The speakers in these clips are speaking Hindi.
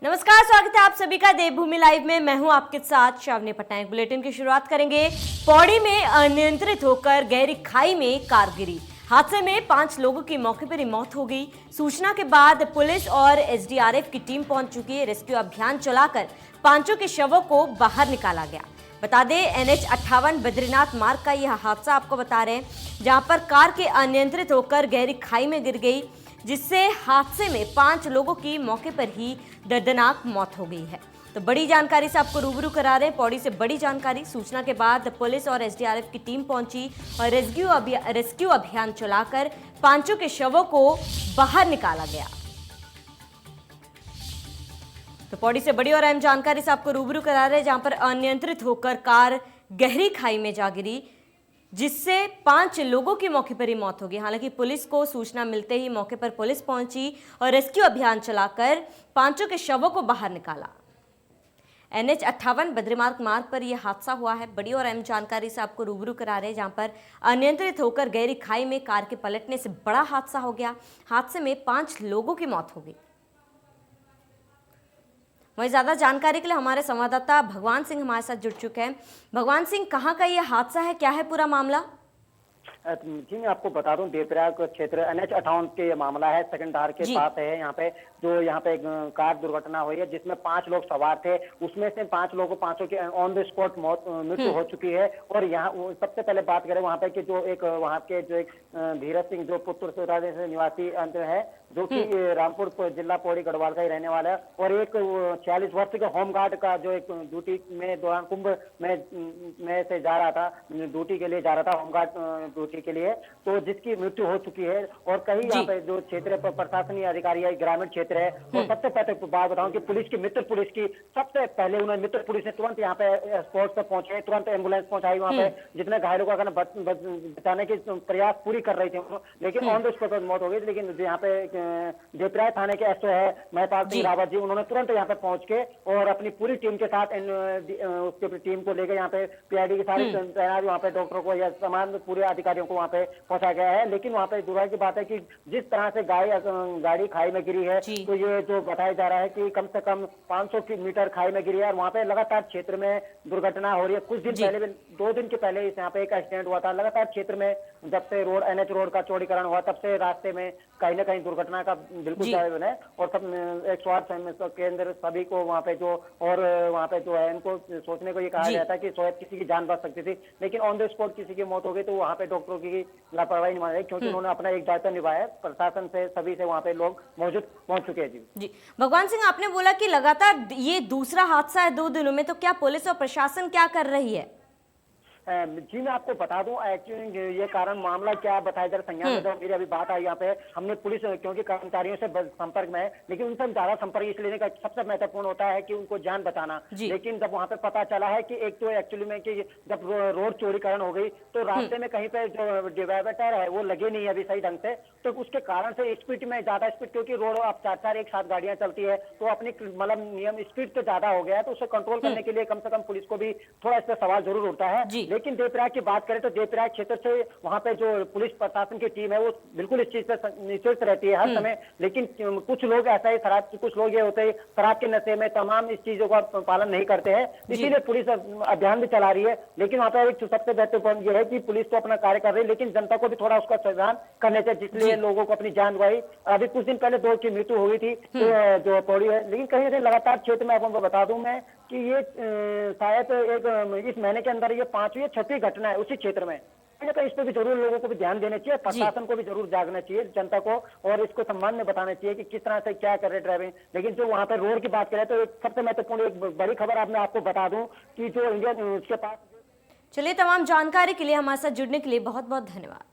नमस्कार, स्वागत है आप सभी का देवभूमि लाइव में। मैं हूं आपके साथ शावनी पटनायक। बुलेटिन की शुरुआत करेंगे। पौड़ी में अनियंत्रित होकर गहरी खाई में कार गिरी। हादसे में 5 लोगों की मौके पर ही मौत हो गई। सूचना के बाद पुलिस और एसडीआरएफ की टीम पहुंच चुकी है। रेस्क्यू अभियान चलाकर पांचों के शवों को बाहर निकाला गया। बता दें, NH 58 बद्रीनाथ मार्ग का यह हादसा आपको बता रहे हैं, जहां पर कार के अनियंत्रित होकर गहरी खाई में गिर गई, जिससे हादसे में 5 लोगों की मौके पर ही दर्दनाक मौत हो गई है। तो बड़ी जानकारी से आपको रूबरू करा रहे हैं। पौड़ी से बड़ी जानकारी। सूचना के बाद पुलिस और एसडीआरएफ की टीम पहुंची और रेस्क्यू अभियान चलाकर पांचों के शवों को बाहर निकाला गया। तो पौड़ी से बड़ी और अहम जानकारी से आपको रूबरू करा रहे हैं, जहां पर अनियंत्रित होकर कार गहरी खाई में जा गिरी, जिससे 5 लोगों की मौके पर ही मौत हो गई। हालांकि पुलिस को सूचना मिलते ही मौके पर पुलिस पहुंची और रेस्क्यू अभियान चलाकर पांचों के शवों को बाहर निकाला। NH 58 बद्रीनाथ मार्ग पर यह हादसा हुआ है। बड़ी और अहम जानकारी से आपको रूबरू करा रहे हैं, जहां पर अनियंत्रित होकर गहरी खाई में कार के पलटने से बड़ा हादसा हो गया। हादसे में 5 लोगों की मौत हो गई। वहीं ज्यादा जानकारी के लिए हमारे संवाददाता भगवान सिंह हमारे साथ जुड़ चुके हैं। भगवान सिंह, कहाँ का ये हादसा है, क्या है पूरा मामला? जी, मैं आपको बता दूं, देवप्रयाग क्षेत्र NH 58 के ये मामला है। सेकंड धार के पास है। यहाँ पे एक कार दुर्घटना हुई है, जिसमें 5 लोग सवार थे। उसमें से 5 लोगों की ऑन द स्पॉट मृत्यु हो चुकी है। और यहाँ सबसे पहले बात करें वहाँ पे कि वहाँ के धीरज सिंह, जो पुत्र से निवासी है, जो कि रामपुर जिला पौड़ी गढ़वाल का ही रहने वाला है, और एक 46 वर्ष के होमगार्ड का जो एक ड्यूटी में दौरान कुंभ में से जा रहा था, ड्यूटी के लिए जा रहा था, होमगार्ड ड्यूटी के लिए, तो जिसकी मृत्यु हो चुकी है। और कहीं यहाँ पे जो क्षेत्र पर प्रशासनिक अधिकारी है, ग्रामीण क्षेत्र है। और सबसे पहले बात बताऊं कि पुलिस की सबसे पहले उन्होंने मित्र पुलिस ने तुरंत यहाँ पे स्पॉट पर पहुंचे, तुरंत एम्बुलेंस पहुंचाई। वहाँ पे जितने घायलों का बचाने के प्रयास पूरी कर रही थी, लेकिन ऑन द स्पॉट मौत हो गई। लेकिन यहाँ पे देवप्रयाग थाने के SO है महताब सिंह रावत जी, उन्होंने तुरंत यहाँ पे पहुंच के और अपनी पूरी टीम के साथ उसकी टीम को लेकर यहाँ पे PID की सारी तैनात, वहाँ पे डॉक्टरों को या तमाम पूरे अधिकारियों को वहाँ पे पहुंचाया गया है। लेकिन वहाँ पे दुर्भाग्य की बात है कि जिस तरह से गाड़ी खाई में गिरी है, तो ये जो बताया जा रहा है कि कम से कम 500 मीटर खाई में गिरी है। और वहाँ पे लगातार क्षेत्र में दुर्घटना हो रही है। कुछ दिन पहले, 2 दिन के पहले यहाँ पे एक एक्सीडेंट हुआ था। लगातार क्षेत्र में जब से NH रोड का चौड़ीकरण हुआ, तब से रास्ते में कहीं ना कहीं दुर्घटना का बिल्कुल जायज है। और सब 108 केंद्र सभी को वहाँ पे वहाँ पे जो है, इनको सोचने को ये कहा गया था कि शायद किसी की जान बच सकती थी, लेकिन ऑन द स्पॉट किसी की मौत हो गई। तो वहाँ पे डॉक्टरों की लापरवाही नहीं मानी, क्योंकि उन्होंने अपना एक दायित्व निभाया। प्रशासन से सभी से वहाँ पे लोग मौजूद पहुंच चुके हैं। जी भगवान सिंह, आपने बोला कि लगातार ये दूसरा हादसा है 2 दिनों में, तो क्या पुलिस और प्रशासन क्या कर रही है? जी, मैं आपको बता दूं, एक्चुअली ये कारण मामला क्या बताया जा रहा है, संज्ञान में मेरी अभी बात आई यहाँ पे। हमने पुलिस, क्योंकि कर्मचारियों से संपर्क में है, लेकिन उनसे ज्यादा संपर्क इसलिए नहीं, सबसे महत्वपूर्ण होता है कि उनको जान बचाना। लेकिन जब वहाँ पे पता चला है कि एक तो एक्चुअली में कि जब रोड चौड़ीकरण हो गई, तो रास्ते में कहीं पे जो डिवाइडर है वो लगे नहीं अभी सही ढंग से, तो उसके कारण से स्पीड में ज्यादा स्पीड, क्योंकि रोड आप 4-4 एक साथ गाड़ियां चलती है, तो अपनी मतलब नियम स्पीड तो ज्यादा हो गया है। तो उसे कंट्रोल करने के लिए कम से कम पुलिस को भी थोड़ा इस पर सवाल जरूर उठता है। लेकिन देवप्रयाग की बात करें तो देवप्रयाग क्षेत्र से वहां पे जो पुलिस प्रशासन की टीम है, वो बिल्कुल इस चीज से निश्चित रहती है हर समय। लेकिन कुछ लोग ऐसा ही कुछ लोग ये होते हैं शराब के नशे में तमाम इस चीजों का पालन नहीं करते हैं, इसीलिए पुलिस अभियान भी चला रही है। लेकिन वहाँ पे एक सबसे महत्वपूर्ण ये है कि पुलिस तो अपना कार्य कर रही है, लेकिन जनता को भी थोड़ा उसका संविधान करने चाहिए, जिसलिए लोगों को अपनी जान गई। अभी कुछ दिन पहले 2 की मृत्यु हो गई थी जो पौड़ी है। लेकिन कहीं से लगातार क्षेत्र में आपको बता दूं मैं कि ये शायद इस महीने के अंदर ये 5वीं या 6वीं घटना है उसी क्षेत्र में। तो इस पर भी जरूर लोगों को भी ध्यान देना चाहिए, प्रशासन को भी जरूर जागना चाहिए, जनता को, और इसको सम्मान में बताना चाहिए कि किस तरह से क्या कर रहे ड्राइविंग। लेकिन जो वहाँ पर रोड की बात करें तो सबसे महत्वपूर्ण एक बड़ी खबर मैं आपको बता दूं कि जो इंडिया उसके पास। चलिए, तमाम जानकारी के लिए हमारे साथ जुड़ने के लिए बहुत बहुत धन्यवाद।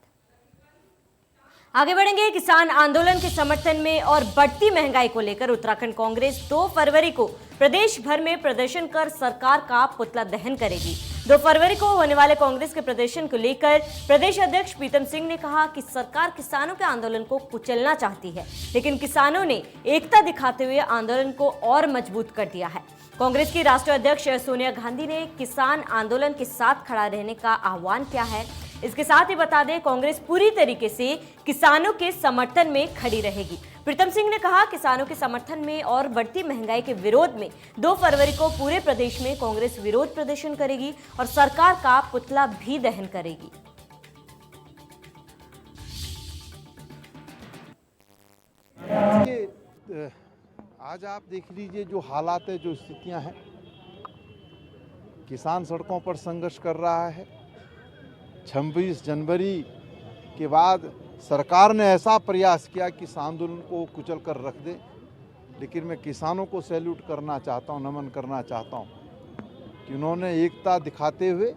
आगे बढ़ेंगे। किसान आंदोलन के समर्थन में और बढ़ती महंगाई को लेकर उत्तराखंड कांग्रेस 2 फरवरी को प्रदेश भर में प्रदर्शन कर सरकार का पुतला दहन करेगी। 2 फरवरी को होने वाले कांग्रेस के प्रदर्शन को लेकर प्रदेश अध्यक्ष प्रीतम सिंह ने कहा कि सरकार किसानों के आंदोलन को कुचलना चाहती है, लेकिन किसानों ने एकता दिखाते हुए आंदोलन को और मजबूत कर दिया है। कांग्रेस की राष्ट्रीय अध्यक्ष सोनिया गांधी ने किसान आंदोलन के साथ खड़ा रहने का आह्वान किया है। इसके साथ ही बता दें, कांग्रेस पूरी तरीके से किसानों के समर्थन में खड़ी रहेगी। प्रीतम सिंह ने कहा, किसानों के समर्थन में और बढ़ती महंगाई के विरोध में 2 फरवरी को पूरे प्रदेश में कांग्रेस विरोध प्रदर्शन करेगी और सरकार का पुतला भी दहन करेगी। आज आप देख लीजिए जो हालात है, जो स्थितियां हैं, किसान सड़कों पर संघर्ष कर रहा है। 26 जनवरी के बाद सरकार ने ऐसा प्रयास किया कि इस आंदोलन को कुचल कर रख दे, लेकिन मैं किसानों को सैल्यूट करना चाहता हूं, नमन करना चाहता हूं कि उन्होंने एकता दिखाते हुए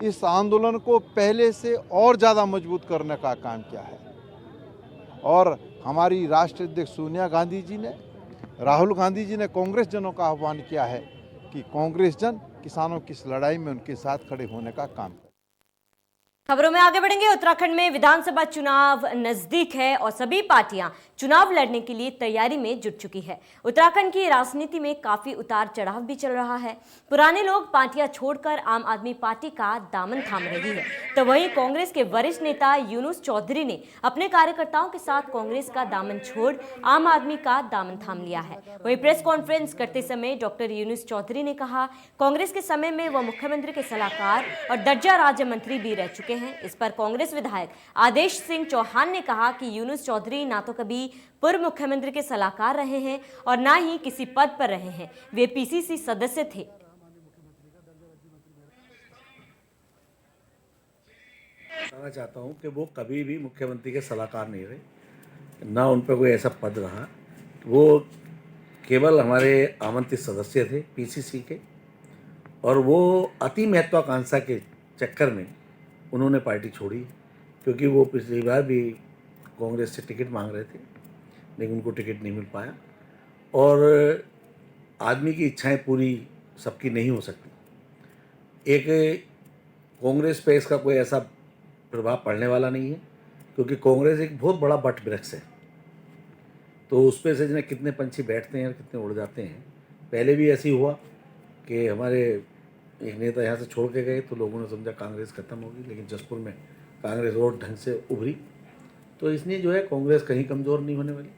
इस आंदोलन को पहले से और ज़्यादा मजबूत करने का काम किया है। और हमारी राष्ट्रीय अध्यक्ष सोनिया गांधी जी ने, राहुल गांधी जी ने कांग्रेस जनों का आह्वान किया है कि कांग्रेस जन किसानों की इस लड़ाई में उनके साथ खड़े होने का काम करें। खबरों में आगे बढ़ेंगे। उत्तराखंड में विधानसभा चुनाव नजदीक है और सभी पार्टियां चुनाव लड़ने के लिए तैयारी में जुट चुकी है। उत्तराखंड की राजनीति में काफी उतार चढ़ाव भी चल रहा है। पुराने लोग पार्टियां छोड़कर आम आदमी पार्टी का दामन थाम रही है, तो वहीं कांग्रेस के वरिष्ठ नेता यूनुस चौधरी ने अपने कार्यकर्ताओं के साथ कांग्रेस का दामन छोड़ आम आदमी का दामन थाम लिया है। वहीं प्रेस कॉन्फ्रेंस करते समय डॉक्टर यूनुस चौधरी ने कहा, कांग्रेस के समय में वह मुख्यमंत्री के सलाहकार और दर्जा राज्य मंत्री भी रह चुके हैं। इस पर कांग्रेस विधायक आदेश सिंह चौहान ने कहा कि यूनुस चौधरी ना तो कभी पूर्व मुख्यमंत्री के सलाहकार रहे हैं और ना ही किसी पद पर रहे हैं, वे पीसीसी सदस्य थे। कहना चाहता हूं कि वो कभी भी मुख्यमंत्री के सलाहकार नहीं रहे, ना उन पर कोई ऐसा पद रहा। वो केवल हमारे आमंत्रित सदस्य थे पीसीसी के, और वो अति महत्वाकांक्षा के चक्कर में उन्होंने पार्टी छोड़ी, क्योंकि वो पिछली बार भी कांग्रेस से टिकट मांग रहे थे, लेकिन उनको टिकट नहीं मिल पाया। और आदमी की इच्छाएं पूरी सबकी नहीं हो सकती। एक कांग्रेस पे इसका कोई ऐसा प्रभाव पड़ने वाला नहीं है, क्योंकि कांग्रेस एक बहुत बड़ा बट वृक्ष है, तो उस पर से जिन्हें कितने पंछी बैठते हैं और कितने उड़ जाते हैं। पहले भी ऐसी हुआ कि हमारे एक नेता यहाँ से छोड़ के गए तो लोगों ने समझा कांग्रेस खत्म होगी, लेकिन जसपुर में कांग्रेस और ढंग से उभरी, तो इसलिए जो है कांग्रेस कहीं कमज़ोर नहीं होने वाली।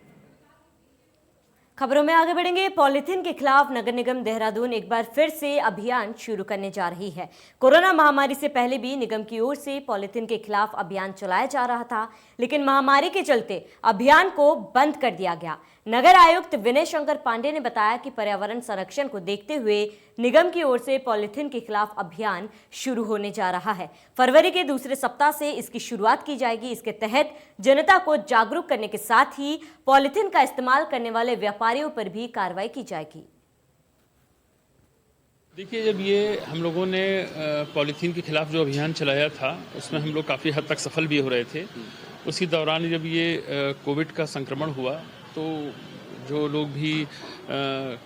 खबरों में आगे बढ़ेंगे। पॉलीथीन के खिलाफ नगर निगम देहरादून एक बार फिर से अभियान शुरू करने जा रही है। कोरोना महामारी से पहले भी निगम की ओर से पॉलीथीन के खिलाफ अभियान चलाया जा रहा था, लेकिन महामारी के चलते अभियान को बंद कर दिया गया। नगर आयुक्त विनय शंकर पांडे ने बताया कि पर्यावरण संरक्षण को देखते हुए निगम की ओर से पॉलीथीन के खिलाफ अभियान शुरू होने जा रहा है। फरवरी के दूसरे सप्ताह से इसकी शुरुआत की जाएगी। इसके तहत जनता को जागरूक करने के साथ ही पॉलीथीन का इस्तेमाल करने वाले व्यापारियों पर भी कार्रवाई की जाएगी। देखिए, जब ये हम लोगों ने पॉलीथीन के खिलाफ जो अभियान चलाया था, उसमें हम लोग काफ़ी हद तक सफल भी हो रहे थे। उसी दौरान जब ये कोविड का संक्रमण हुआ, तो जो लोग भी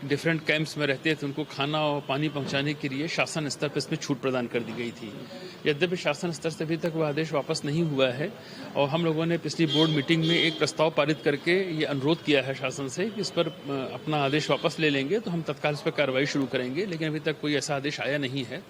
डिफरेंट कैंप्स में रहते थे, उनको खाना और पानी पहुंचाने के लिए शासन स्तर पर इसमें छूट प्रदान कर दी गई थी। यद्यपि शासन स्तर से अभी तक वह आदेश वापस नहीं हुआ है, और हम लोगों ने पिछली बोर्ड मीटिंग में एक प्रस्ताव पारित करके ये अनुरोध किया है शासन से कि इस पर अपना आदेश वापस ले लेंगे तो हम तत्काल इस पर कार्रवाई शुरू करेंगे, लेकिन अभी तक कोई ऐसा आदेश आया नहीं है।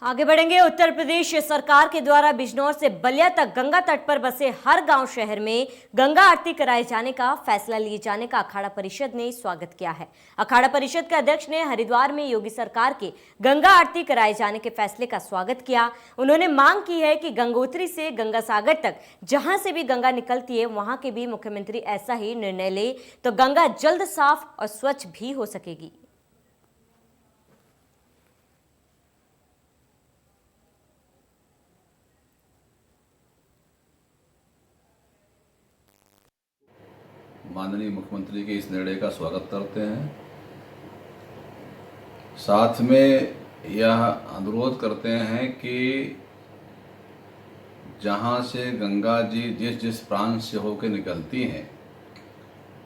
आगे बढ़ेंगे। उत्तर प्रदेश सरकार के द्वारा बिजनौर से बलिया तक गंगा तट पर बसे हर गांव शहर में गंगा आरती कराए जाने का फैसला लिए जाने का अखाड़ा परिषद ने स्वागत किया है। अखाड़ा परिषद के अध्यक्ष ने हरिद्वार में योगी सरकार के गंगा आरती कराए जाने के फैसले का स्वागत किया। उन्होंने मांग की है कि गंगोत्री से गंगा सागर तक जहां से भी गंगा निकलती है, वहां के भी मुख्यमंत्री ऐसा ही निर्णय ले तो गंगा जल्द साफ और स्वच्छ भी हो सकेगी। माननीय मुख्यमंत्री के इस निर्णय का स्वागत करते हैं। साथ में यह अनुरोध करते हैं कि जहां से गंगा जी जिस प्रांत से होकर निकलती हैं,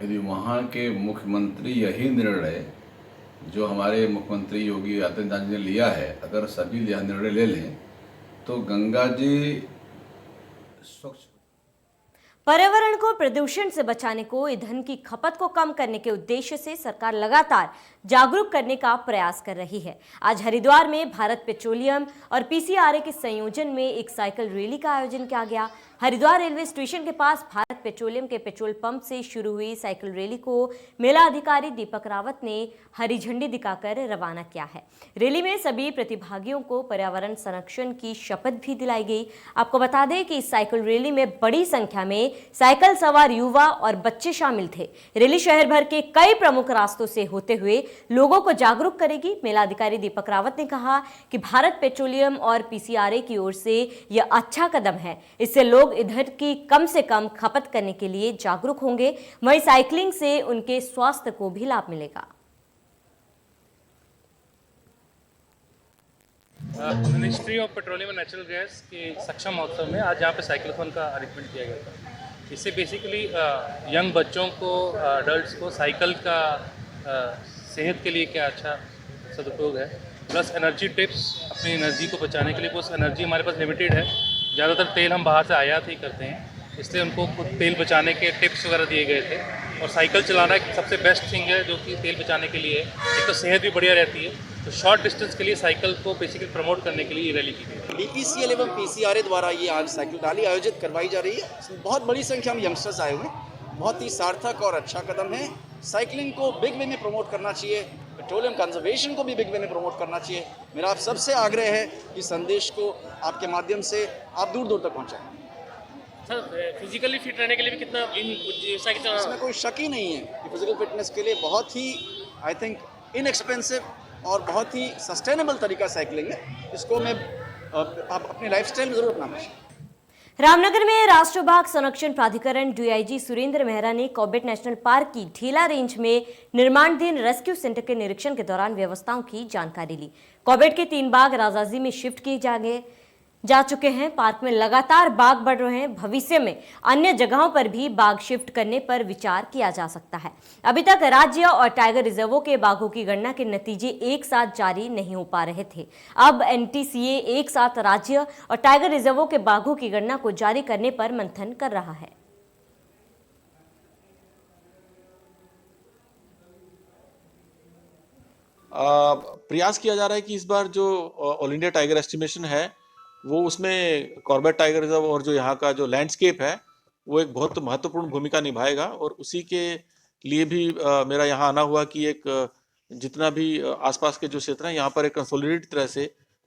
यदि वहां के मुख्यमंत्री यही निर्णय जो हमारे मुख्यमंत्री योगी आदित्यनाथ जी ने लिया है, अगर सभी यह निर्णय ले लें तो गंगा जी स्वच्छ। पर्यावरण को प्रदूषण से बचाने को, ईंधन की खपत को कम करने के उद्देश्य से सरकार लगातार जागरूक करने का प्रयास कर रही है। आज हरिद्वार में भारत पेट्रोलियम और पीसीआरए के संयोजन में एक साइकिल रैली का आयोजन किया गया। हरिद्वार रेलवे स्टेशन के पास भारत पेट्रोलियम के पेट्रोल पंप से शुरू हुई साइकिल रैली को मेला अधिकारी दीपक रावत ने हरी झंडी दिखाकर रवाना किया है। रैली में सभी प्रतिभागियों को पर्यावरण संरक्षण की शपथ भी दिलाई गई। आपको बता दें कि इस साइकिल रैली में बड़ी संख्या में साइकिल सवार युवा और बच्चे शामिल थे। रैली शहर भर के कई प्रमुख रास्तों से होते हुए लोगों को जागरूक करेगी। मेला अधिकारी दीपक रावत ने कहा कि भारत पेट्रोलियम और पीसीआरए की ओर से यह अच्छा कदम है। इससे लोग ईंधन की कम से कम खपत करने के लिए जागरूक होंगे। वहीं साइकिलिंग से उनके स्वास्थ्य को भी लाभ मिलेगा। Ministry of petroleum and natural gas के सक्षम महोत्सव में आज यहाँ पे साइकिलथॉन का अरेंजमेंट किया गया था। इससे बेसिकली यंग बच्चों को, अडल्ट्स को साइकिल का सेहत के लिए क्या अच्छा सदुपयोग है, प्लस एनर्जी टिप्स, अपनी एनर्जी को बचाने के लिए। कुछ एनर्जी हमारे पास लिमिटेड है, ज़्यादातर तेल हम बाहर से आयात ही करते हैं, इसलिए उनको खुद तेल बचाने के टिप्स वगैरह दिए गए थे। और साइकिल चलाना एक सबसे बेस्ट थिंग है जो कि तेल बचाने के लिए है। एक तो सेहत भी बढ़िया रहती है, तो शॉर्ट डिस्टेंस के लिए साइकिल को बेसिकली प्रमोट करने के लिए ये रैली की गई है। बीपीसीएल एवं पीसीआरए द्वारा ये आज साइकिल रैली आयोजित करवाई जा रही है। इसमें बहुत बड़ी संख्या में यंगस्टर्स आए हुए हैं। बहुत ही सार्थक और अच्छा कदम है। साइकिलिंग को बिग वे में प्रमोट करना चाहिए, पेट्रोलियम कंजर्वेशन को भी बिग वे में प्रमोट करना चाहिए। मेरा आप सबसे आग्रह है कि संदेश को आपके माध्यम से आप दूर दूर तक पहुँचाएं। सर, फिजिकली फिट रहने के लिए भी कितना साइकिल चलाना? इसमें कोई शक ही नहीं है कि फिजिकल फिटनेस के लिए बहुत ही आई थिंक इनएक्सपेंसिव और बहुत ही सस्टेनेबल तरीका साइकिलिंग है। इसको मैं आप अपनी लाइफस्टाइल में जरूर अपनाना चाहिए। रामनगर में राष्ट्रीय बाघ संरक्षण प्राधिकरण डीआईजी सुरेंद्र मेहरा ने कॉर्बेट नेशनल पार्क की ढेला रेंज में निर्माणाधीन रेस्क्यू सेंटर के निरीक्षण के दौरान व्यवस्थाओं की जानकारी ली। कॉर्बेट के 3 बाघ राजाजी में शिफ्ट किए जा चुके हैं। पार्क में लगातार बाघ बढ़ रहे हैं। भविष्य में अन्य जगहों पर भी बाघ शिफ्ट करने पर विचार किया जा सकता है। अभी तक राज्य और टाइगर रिजर्वों के बाघों की गणना के नतीजे एक साथ जारी नहीं हो पा रहे थे। अब एनटीसीए एक साथ राज्य और टाइगर रिजर्वों के बाघों की गणना को जारी करने पर मंथन कर रहा है। प्रयास किया जा रहा है कि इस बार जो ऑल इंडिया टाइगर एस्टिमेशन है वो उसमें कॉर्बेट टाइगर रिजर्व और जो यहाँ का जो लैंडस्केप है वो एक बहुत महत्वपूर्ण भूमिका निभाएगा। और उसी के लिए भी मेरा यहाँ आना हुआ कि एक जितना भी आसपास के जो क्षेत्र हैं यहाँ पर एक कंसोलिडेटेड तरह से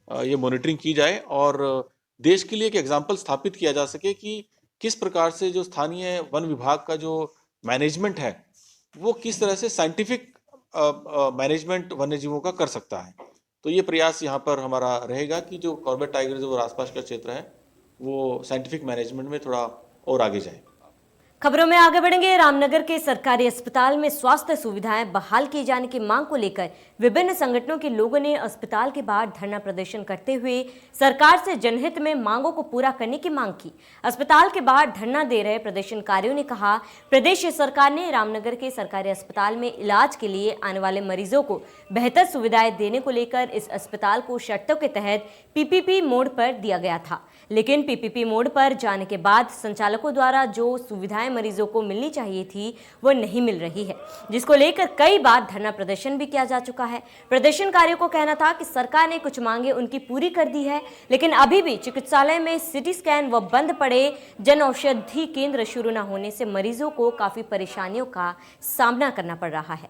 ये मॉनिटरिंग की जाए और देश के लिए एक एग्जाम्पल स्थापित किया जा सके कि किस प्रकार से जो स्थानीय वन विभाग का जो मैनेजमेंट है वो किस तरह से साइंटिफिक मैनेजमेंट वन्य जीवों का कर सकता है। तो ये प्रयास यहाँ पर हमारा रहेगा कि जो कॉर्बेट टाइगर रिजर्व और आसपास का क्षेत्र है वो साइंटिफिक मैनेजमेंट में थोड़ा और आगे जाए। खबरों में आगे बढ़ेंगे। रामनगर के सरकारी अस्पताल में स्वास्थ्य सुविधाएं बहाल किए जाने की मांग को लेकर विभिन्न संगठनों के लोगों ने अस्पताल के बाहर धरना प्रदर्शन करते हुए सरकार से जनहित में मांगों को पूरा करने की मांग की। अस्पताल के बाहर धरना दे रहे प्रदर्शनकारियों ने कहा, प्रदेश सरकार ने रामनगर के सरकारी अस्पताल में इलाज के लिए आने वाले मरीजों को बेहतर सुविधाएं देने को लेकर इस अस्पताल को शर्तों के तहत पीपीपी मोड पर दिया गया था, लेकिन पीपीपी मोड पर जाने के बाद संचालकों द्वारा जो सुविधाएं मरीजों को मिलनी चाहिए थी वो नहीं मिल रही है, जिसको लेकर कई बार धरना प्रदर्शन भी किया जा चुका है। प्रदर्शनकारियों को कहना था कि सरकार ने कुछ मांगे उनकी पूरी कर दी है, लेकिन अभी भी चिकित्सालय में सीटी स्कैन व बंद पड़े जन औषधि केंद्र शुरू न होने से मरीजों को काफी परेशानियों का सामना करना पड़ रहा है।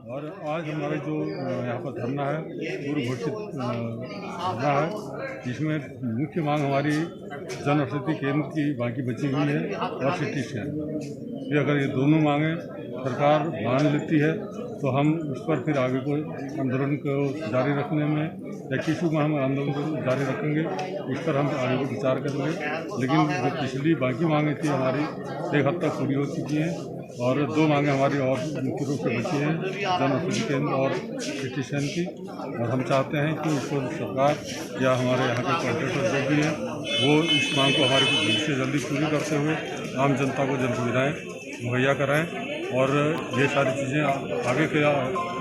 और आज हमारा जो यहाँ पर धरना है पूर्व घोषित धरना है, जिसमें मुख्य मांग हमारी जन औषधि केंद्र की बाकी बची हुई है और सिटी स्कैन। ये अगर ये दोनों मांगें सरकार मान लेती है तो हम उस पर फिर आगे को आंदोलन को जारी रखने में या किसी में हम आंदोलन को जारी रखेंगे, उस पर हम आगे को विचार करेंगे। लेकिन जो पिछली बाकी मांगें थी हमारी एक हद तक पूरी हो चुकी हैं और 2 मांगें हमारी और मुख्य रूप से बची हैं, जन औषधि केंद्र और सिटी स्कैन की। और हम चाहते हैं कि उसको सरकार या हमारे यहाँ के कॉन्ट्रैक्टर जो भी हैं वो इस मांग को हमारी जल्दी से जल्दी पूरी करते हुए आम जनता को जन सुविधाएँ मुहैया कराएँ और ये सारी चीज़ें आगे के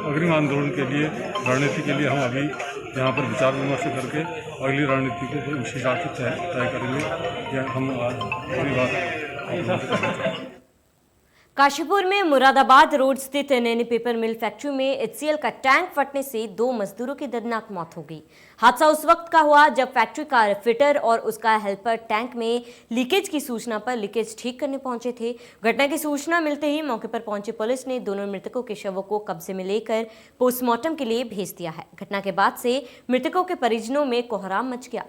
अग्रिम आंदोलन के लिए, रणनीति के लिए हम अभी यहाँ पर विचार विमर्श करके अगली रणनीति को उसी हिसाब से तय करेंगे। यह हम आज पूरी बात काशीपुर में मुरादाबाद रोड स्थित नैनी पेपर मिल फैक्ट्री में HCL का टैंक फटने से 2 मजदूरों की दर्दनाक मौत हो गई। हादसा उस वक्त का हुआ जब फैक्ट्री का फिटर और उसका हेल्पर टैंक में लीकेज की सूचना पर लीकेज ठीक करने पहुंचे थे। घटना की सूचना मिलते ही मौके पर पहुंची पुलिस ने दोनों मृतकों के शवों को कब्जे में लेकर पोस्टमार्टम के लिए भेज दिया है। घटना के बाद से मृतकों के परिजनों में कोहराम मच गया।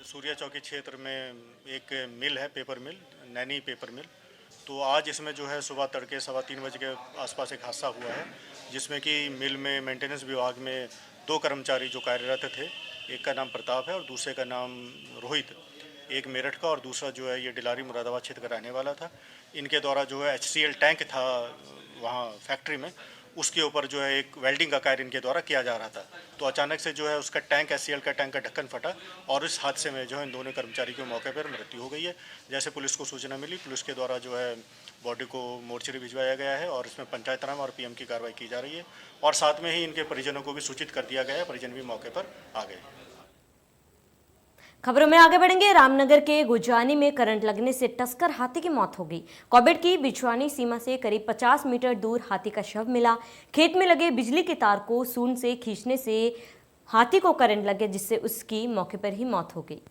सूर्या चौकी क्षेत्र में एक मिल है, पेपर मिल, नैनी पेपर मिल। तो आज इसमें जो है सुबह तड़के 3:15 बजे के आसपास एक हादसा हुआ है, जिसमें कि मिल में मेंटेनेंस विभाग में 2 कर्मचारी जो कार्यरत थे, एक का नाम प्रताप है और दूसरे का नाम रोहित, एक मेरठ का और दूसरा जो है ये डिलारी मुरादाबाद क्षेत्र का रहने वाला था। इनके द्वारा जो है HCL टैंक था वहाँ फैक्ट्री में, उसके ऊपर जो है एक वेल्डिंग का कार्य इनके द्वारा किया जा रहा था। तो अचानक से जो है उसका टैंक, HCL का टैंक का ढक्कन फटा और इस हादसे में जो है इन दोनों कर्मचारी की मौके पर मृत्यु हो गई है। जैसे पुलिस को सूचना मिली, पुलिस के द्वारा जो है बॉडी को मोर्चरी भिजवाया गया है और इसमें पंचायतनामा और PM की कार्रवाई की जा रही है और साथ में ही इनके परिजनों को भी सूचित कर दिया गया है। परिजन भी मौके पर आ गए। खबरों में आगे बढ़ेंगे। रामनगर के गुजानी में करंट लगने से टस्कर हाथी की मौत हो गई। कॉबेट की बिछवानी सीमा से करीब 50 मीटर दूर हाथी का शव मिला। खेत में लगे बिजली के तार को सूंड से खींचने से हाथी को करंट लग गया, जिससे उसकी मौके पर ही मौत हो गई।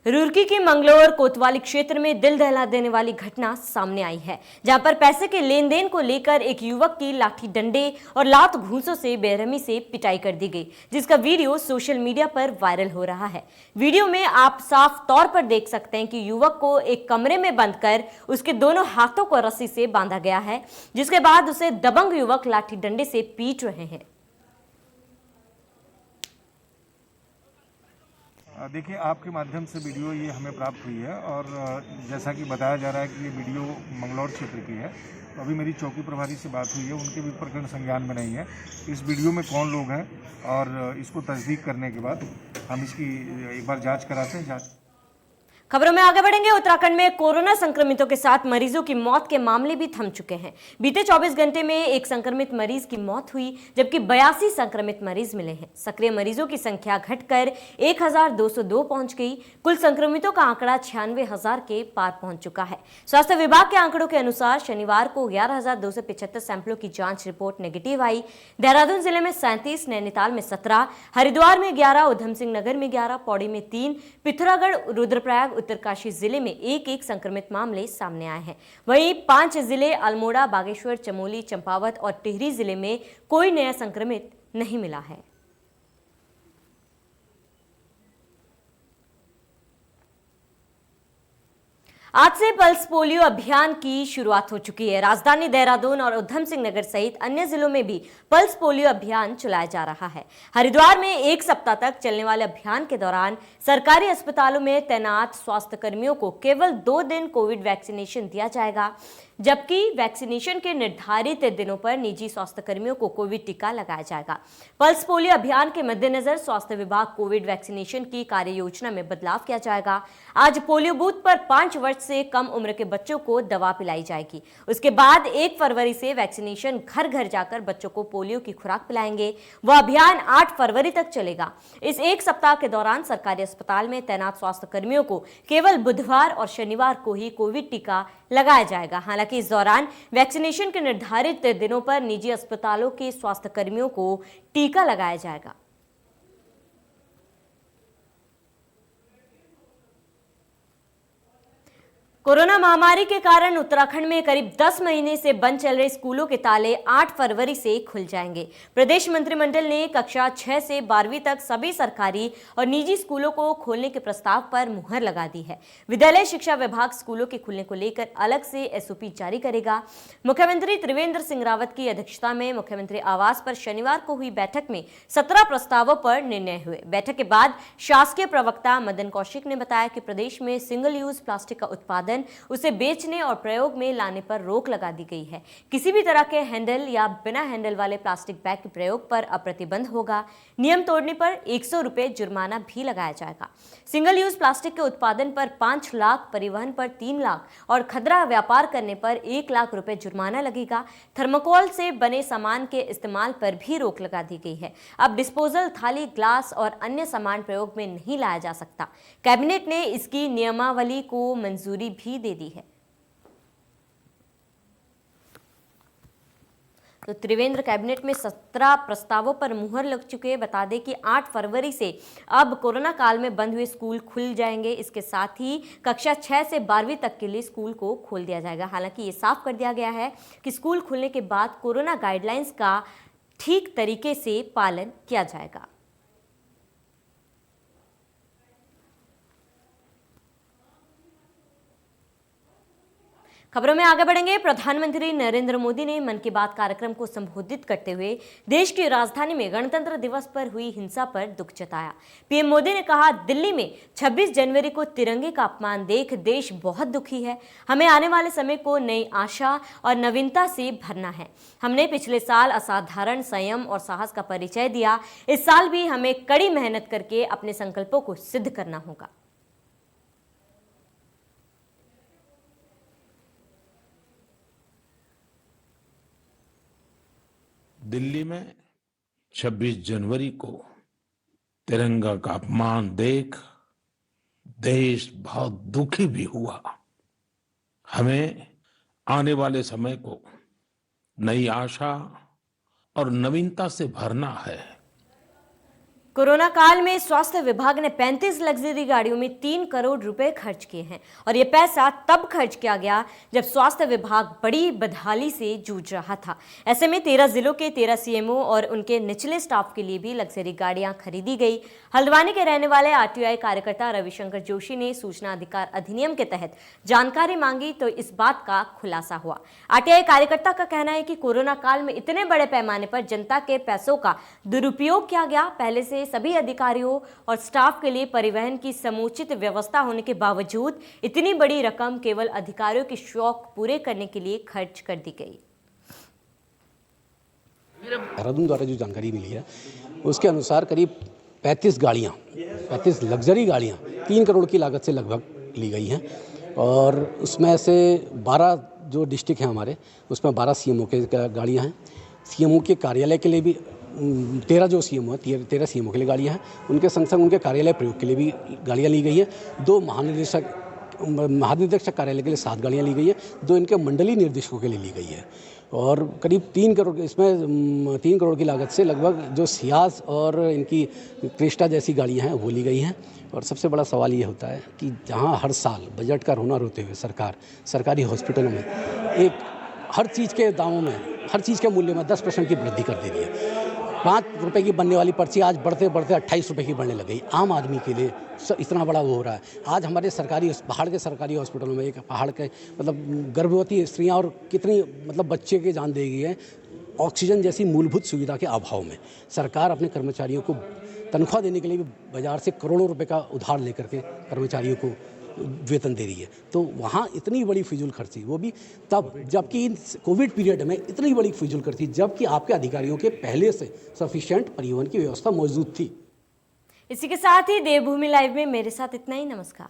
रुड़की के मंगलोर कोतवाली क्षेत्र में दिल दहला देने वाली घटना सामने आई है, जहां पर पैसे के लेन देन को लेकर एक युवक की लाठी डंडे और लात घूंसों से बेरहमी से पिटाई कर दी गई, जिसका वीडियो सोशल मीडिया पर वायरल हो रहा है। वीडियो में आप साफ तौर पर देख सकते हैं कि युवक को एक कमरे में बंद कर उसके दोनों हाथों को रस्सी से बांधा गया है, जिसके बाद उसे दबंग युवक लाठी डंडे से पीट रहे हैं। देखिए, आपके माध्यम से वीडियो ये हमें प्राप्त हुई है और जैसा कि बताया जा रहा है कि ये वीडियो मंगलौर क्षेत्र की है। तो अभी मेरी चौकी प्रभारी से बात हुई है, उनके भी प्रकरण संज्ञान में नहीं है। इस वीडियो में कौन लोग हैं और इसको तस्दीक करने के बाद हम इसकी एक बार जांच कराते हैं। खबरों में आगे बढ़ेंगे। उत्तराखंड में कोरोना संक्रमितों के साथ मरीजों की मौत के मामले भी थम चुके हैं। बीते 24 घंटे में एक संक्रमित मरीज की मौत हुई, जबकि 82 संक्रमित मरीज मिले हैं। सक्रिय मरीजों की संख्या घटकर 1202 पहुंच गई। कुल संक्रमितों का आंकड़ा 96,000 के पार पहुंच चुका है। स्वास्थ्य विभाग के आंकड़ों के अनुसार शनिवार को 11,275 सैंपलों की जांच रिपोर्ट नेगेटिव आई। देहरादून जिले में 37, नैनीताल में 17, हरिद्वार में 11, उधम सिंह नगर में 11, पौड़ी में 3, पिथौरागढ़, रुद्रप्रयाग, उत्तरकाशी जिले में एक संक्रमित मामले सामने आए हैं। वहीं 5 जिले अल्मोड़ा, बागेश्वर, चमोली, चंपावत और टिहरी जिले में कोई नया संक्रमित नहीं मिला है। आज से पल्स पोलियो अभियान की शुरुआत हो चुकी है। राजधानी देहरादून और उधम सिंह नगर सहित अन्य जिलों में भी पल्स पोलियो अभियान चलाया जा रहा है। हरिद्वार में 1 सप्ताह तक चलने वाले अभियान के दौरान सरकारी अस्पतालों में तैनात स्वास्थ्य कर्मियों को केवल 2 दिन कोविड वैक्सीनेशन दिया जाएगा, जबकि वैक्सीनेशन के निर्धारित दिनों पर निजी स्वास्थ्य कर्मियों को कोविड टीका लगाया जाएगा। पल्स पोलियो अभियान के मद्देनजर स्वास्थ्य विभाग कोविड वैक्सीनेशन की कार्य योजना में बदलाव किया जाएगा। आज पोलियो बूथ पर 5 वर्ष से कम उम्र के बच्चों को दवा पिलाई जाएगी। उसके बाद 1 फरवरी से वैक्सीनेशन घर घर जाकर बच्चों को पोलियो की खुराक पिलाएंगे। वह अभियान 8 फरवरी तक चलेगा। इस 1 सप्ताह के दौरान सरकारी अस्पताल में तैनात स्वास्थ्य कर्मियों को केवल बुधवार और शनिवार को ही कोविड टीका लगाया जाएगा। हालांकि इस दौरान वैक्सीनेशन के निर्धारित दिनों पर निजी अस्पतालों के स्वास्थ्य कर्मियों को टीका लगाया जाएगा। कोरोना महामारी के कारण उत्तराखंड में करीब 10 महीने से बंद चल रहे स्कूलों के ताले 8 फरवरी से खुल जाएंगे। प्रदेश मंत्रिमंडल ने कक्षा 6 से 12वीं तक सभी सरकारी और निजी स्कूलों को खोलने के प्रस्ताव पर मुहर लगा दी है। विद्यालय शिक्षा विभाग स्कूलों के खुलने को लेकर अलग से SOP जारी करेगा। मुख्यमंत्री त्रिवेंद्र सिंह रावत की अध्यक्षता में मुख्यमंत्री आवास पर शनिवार को हुई बैठक में 17 प्रस्तावों पर निर्णय हुए। बैठक के बाद शासकीय प्रवक्ता मदन कौशिक ने बताया कि प्रदेश में सिंगल यूज प्लास्टिक का उत्पादन उत्पादन, उसे बेचने और प्रयोग में लाने पर रोक लगा दी गई है। किसी भी तरह के हैंडल या बिना हैंडल वाले प्लास्टिक बैग के प्रयोग पर अब प्रतिबंध होगा। नियम तोड़ने पर 100 रुपये जुर्माना भी लगाया जाएगा। सिंगल यूज प्लास्टिक के उत्पादन पर 5 लाख, परिवहन पर 3 लाख और खुदरा व्यापार करने पर 1 लाख रुपए जुर्माना लगेगा। थर्मोकोल से बने सामान के इस्तेमाल पर भी रोक लगा दी गई है। अब डिस्पोजल, थाली, ग्लास और अन्य सामान प्रयोग में नहीं लाया जा सकता। कैबिनेट ने इसकी नियमावली को मंजूरी भी दे दी है। तो त्रिवेंद्र कैबिनेट में 17 प्रस्तावों पर मुहर लग चुके हैं। बता दें कि 8 फरवरी से अब कोरोना काल में बंद हुए स्कूल खुल जाएंगे। इसके साथ ही कक्षा 6 से 12वीं तक के लिए स्कूल को खोल दिया जाएगा। हालांकि ये साफ कर दिया गया है कि स्कूल खुलने के बाद कोरोना गाइडलाइंस का ठीक तरीके से पालन किया जाएगा। खबरों में आगे बढ़ेंगे। प्रधानमंत्री नरेंद्र मोदी ने मन की बात कार्यक्रम को संबोधित करते हुए देश की राजधानी में गणतंत्र दिवस पर हुई हिंसा पर दुख जताया। पीएम मोदी ने कहा, दिल्ली में 26 जनवरी को तिरंगे का अपमान देख देश बहुत दुखी है। हमें आने वाले समय को नई आशा और नवीनता से भरना है। हमने पिछले साल असाधारण संयम और साहस का परिचय दिया। इस साल भी हमें कड़ी मेहनत करके अपने संकल्पों को सिद्ध करना होगा। दिल्ली में 26 जनवरी को तिरंगा का अपमान देख देश बहुत दुखी भी हुआ। हमें आने वाले समय को नई आशा और नवीनता से भरना है। कोरोना काल में स्वास्थ्य विभाग ने 35 लग्जरी गाड़ियों में 3 करोड़ रुपए खर्च किए हैं और ये पैसा तब खर्च किया गया जब स्वास्थ्य विभाग बड़ी बदहाली से जूझ रहा था। ऐसे में 13 जिलों के 13 सीएमओ और उनके निचले स्टाफ के लिए भी लग्जरी गाड़ियां खरीदी गई। हल्द्वानी के रहने वाले आरटीआई कार्यकर्ता रविशंकर जोशी ने सूचना अधिकार अधिनियम के तहत जानकारी मांगी तो इस बात का खुलासा हुआ। आरटीआई कार्यकर्ता का कहना है कि कोरोना काल में इतने बड़े पैमाने पर जनता के पैसों का दुरुपयोग किया गया। पहले से सभी अधिकारियों और स्टाफ के लिए परिवहन की समुचित व्यवस्था होने के बावजूद इतनी बड़ी रकम केवल अधिकारियों के शौक पूरे करने के लिए खर्च कर दी गई। देहरादून द्वारा जो जानकारी मिली है उसके अनुसार करीब 35 लग्जरी गाड़ियाँ 3 करोड़ की लागत से लगभग ली गई हैं और उसमें से 12 जो डिस्ट्रिक्ट हैं हमारे उसमें 12 सीएमओ के गाड़ियाँ हैं। सीएमओ के कार्यालय के लिए भी 13 जो सीएमओ है 13 सीएमओ के लिए गाड़ियाँ हैं। उनके संग संग उनके कार्यालय प्रयोग के लिए भी गाड़ियाँ ली गई है। 2 महानिदेशक कार्यालय के लिए 7 गाड़ियाँ ली गई है। 2 इनके मंडलीय निर्देशकों के लिए ली गई है और करीब 3 करोड़ इसमें 3 करोड़ की लागत से लगभग जो सियाज और इनकी क्रिस्टा जैसी गाड़ियाँ हैं वो ली गई हैं। और सबसे बड़ा सवाल ये होता है कि जहाँ हर साल बजट का रोना रोते हुए सरकारी हॉस्पिटलों में एक हर चीज़ के दामों में हर चीज़ के मूल्य में 10% की वृद्धि कर दे रही है। 5 रुपए की बनने वाली पर्ची आज बढ़ते बढ़ते 28 रुपए की बनने लग गई। आम आदमी के लिए इतना बड़ा वो हो रहा है। आज हमारे पहाड़ के सरकारी हॉस्पिटलों में एक पहाड़ के गर्भवती स्त्रियां और कितनी बच्चे के जान दे गई है ऑक्सीजन जैसी मूलभूत सुविधा के अभाव में। सरकार अपने कर्मचारियों को तनख्वाह देने के लिए भी बाजार से करोड़ों रुपए का उधार लेकर के कर्मचारियों को वेतन दे रही है। तो वहाँ इतनी बड़ी फिजूल खर्ची, वो भी तब जबकि इन कोविड पीरियड में इतनी बड़ी फिजूल खर्ची जबकि आपके अधिकारियों के पहले से सफिशिएंट परिवहन की व्यवस्था मौजूद थी। इसी के साथ ही देवभूमि लाइव में मेरे साथ इतना ही। नमस्कार।